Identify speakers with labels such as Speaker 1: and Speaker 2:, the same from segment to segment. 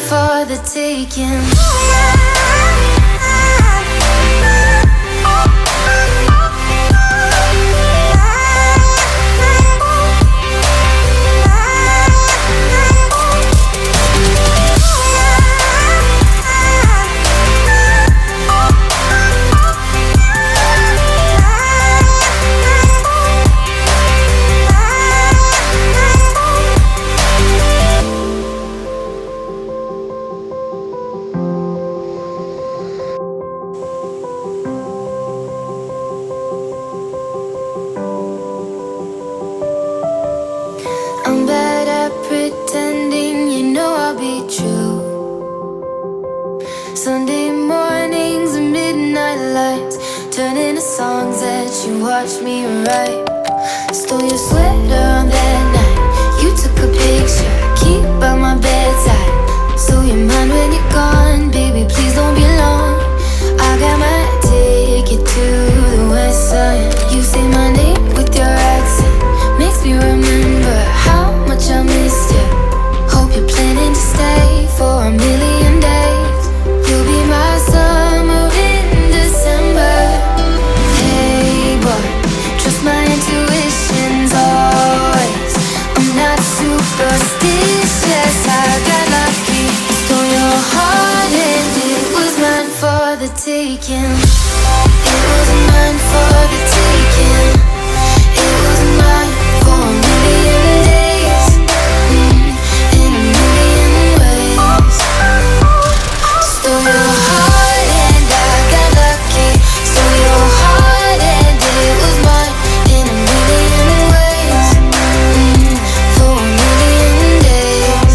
Speaker 1: for the taking. I'm bad at pretending, you know I'll be true. Sunday mornings and midnight lights turn into songs that you watch me write. Stole your sweater on that night, you took a picture, keep by my bedside. So you're mine when you're gone, baby, please don't be long. I got my ticket to the west side. You say my name with your accent, makes me remember how much I missed you. Hope you're planning to stay for a million days. You'll be my summer in December. Hey boy, trust my intuitions always. I'm not superstitious, I got lucky. Stole your heart and it was mine for the taking. It was mine for the taking. It was mine for a million days, in a million ways. Stole your heart and I got lucky. Stole your heart and it was mine in a million ways, for a million days.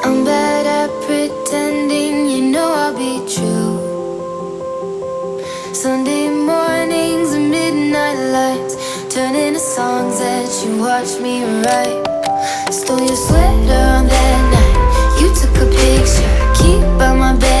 Speaker 1: I'm bad at pretending, you know I'll be true. Sunday mornings and midnight lights turn into songs that you watch me write. Stole your sweater on that night, you took a picture, keep by my bed.